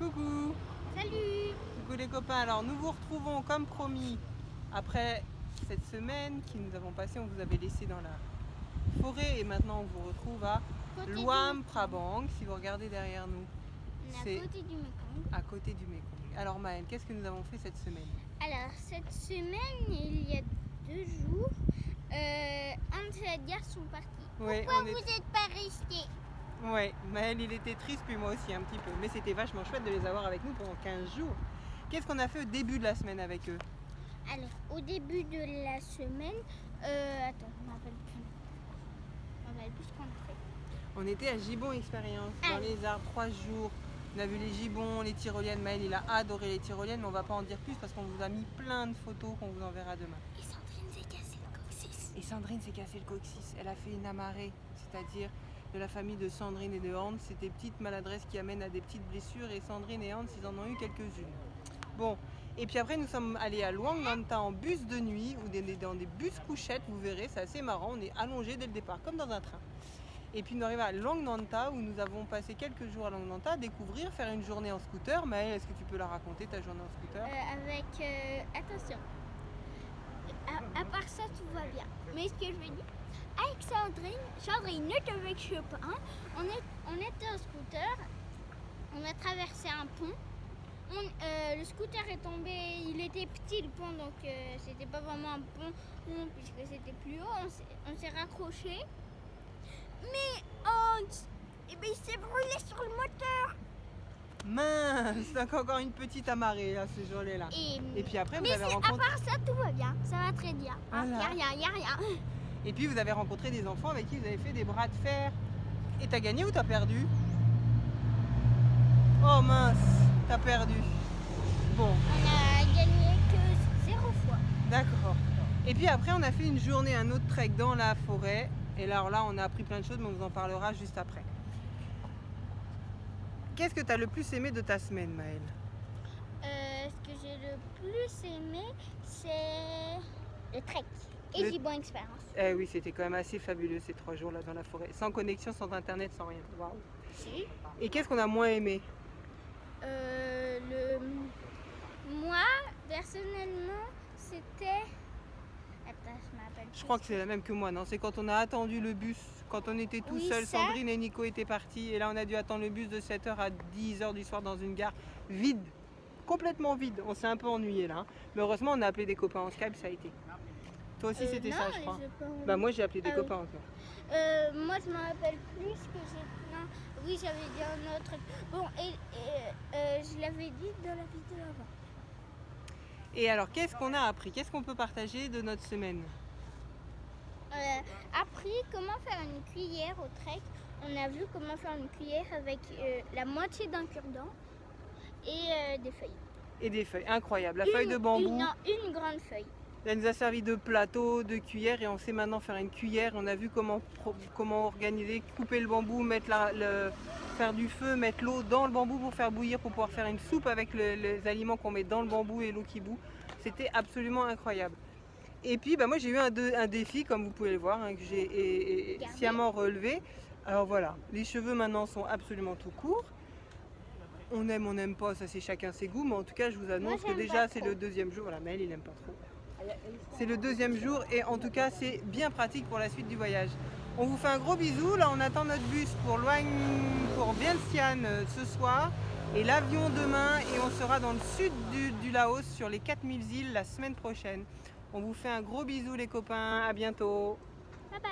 Coucou! Salut! Coucou les copains, alors nous vous retrouvons comme promis après cette semaine que nous avons passée, on vous avait laissé dans la forêt et maintenant on vous retrouve à Luang Prabang, si vous regardez derrière nous. C'est à côté du Mekong. À côté du Mekong. Alors Maëlle, qu'est-ce que nous avons fait cette semaine? Alors cette semaine, il y a 2 jours, un de ces garçons sont partis. Ouais, Pourquoi vous n'êtes pas restés? Ouais, Maëlle il était triste puis moi aussi un petit peu, mais c'était vachement chouette de les avoir avec nous pendant 15 jours. Qu'est-ce qu'on a fait au début de la semaine avec eux? Alors au début de la semaine, attends, je ne me rappelle plus. Je me rappelle plus ce qu'on a fait. On était à Gibbon Expérience, dans les arbres, 3 jours. On a vu les gibbons, les tyroliennes. Maëlle, il a adoré les tyroliennes, mais on va pas en dire plus parce qu'on vous a mis plein de photos qu'on vous enverra demain. Et Sandrine s'est cassé le coccyx. Et Sandrine s'est cassé le coccyx. Elle a fait une amarrée, c'est-à-dire de la famille de Sandrine et de Hans. C'est des petites maladresses qui amènent à des petites blessures et Sandrine et Hans, ils en ont eu quelques-unes. Bon, et puis après nous sommes allés à Luang Nanta en bus de nuit ou dans des bus couchettes, vous verrez, c'est assez marrant. On est allongé dès le départ, comme dans un train. Et puis nous arrivons à Luang Nanta où nous avons passé quelques jours à Luang Nanta à découvrir, faire une journée en scooter. Maëlle, est-ce que tu peux la raconter ta journée en scooter? Attention, à part ça tout va bien. Mais ce que je veux dire, avec Sandrine est avec je pas. On était en scooter, on a traversé un pont. Le scooter est tombé, il était petit le pont donc c'était pas vraiment un pont puisque c'était plus haut. On s'est raccroché. Mais il s'est brûlé sur le moteur. Mince, c'est encore une petite amarrée là, ces journées-là. Et puis après, vous avez rencontré... à part ça, tout va bien, ça va très bien. Voilà. Y a rien. Et puis vous avez rencontré des enfants avec qui vous avez fait des bras de fer. Et t'as gagné ou t'as perdu? Oh mince, t'as perdu. Bon. On a gagné que 0 fois. D'accord. Et puis après, on a fait une journée, un autre trek dans la forêt. Et alors là, on a appris plein de choses, mais on vous en parlera juste après. Qu'est-ce que tu as le plus aimé de ta semaine, Maëlle? Ce que j'ai le plus aimé, c'est le trek et Gibbon Expérience. Eh oui, c'était quand même assez fabuleux ces 3 jours là dans la forêt. Sans connexion, sans internet, sans rien. Waouh. Si. Et qu'est-ce qu'on a moins aimé? Moi, personnellement, c'était... Attends, je m'appelle. Je crois que c'est la même que moi, non? C'est quand on a attendu le bus, quand on était tout seul, Sandrine et Nico étaient partis, et là on a dû attendre le bus de 7h à 10h du soir dans une gare vide, complètement vide. On s'est un peu ennuyé là, hein. Mais heureusement on a appelé des copains en Skype, ça a été. Toi aussi c'était ça, je crois. Bah moi j'ai appelé des copains encore. Moi je me rappelle plus que j'ai... Non, oui j'avais dit un autre. Bon, je l'avais dit dans la vidéo avant. Et alors, qu'est-ce qu'on a appris? Qu'est-ce qu'on peut partager de notre semaine? Appris comment faire une cuillère au trek. On a vu comment faire une cuillère avec la moitié d'un cure-dent et des feuilles. Et des feuilles, incroyable. La feuille de bambou. Une grande feuille. Elle nous a servi de plateau, de cuillère et on sait maintenant faire une cuillère. On a vu comment organiser, couper le bambou, faire du feu, mettre l'eau dans le bambou pour faire bouillir, pour pouvoir faire une soupe avec les aliments qu'on met dans le bambou et l'eau qui bout. C'était absolument incroyable. Et puis moi j'ai eu un défi, comme vous pouvez le voir, hein, que j'ai sciemment relevé. Alors voilà, les cheveux maintenant sont absolument tout courts. On aime, on n'aime pas, ça c'est chacun ses goûts, mais en tout cas je vous annonce que déjà c'est le 2e jour. Voilà, Maëlle il n'aime pas trop. C'est le 2e jour et en tout cas c'est bien pratique pour la suite du voyage. On vous fait un gros bisou, là on attend notre bus pour Vientiane ce soir et l'avion demain et on sera dans le sud du Laos sur les 4000 îles la semaine prochaine. On vous fait un gros bisou les copains, à bientôt. Bye bye.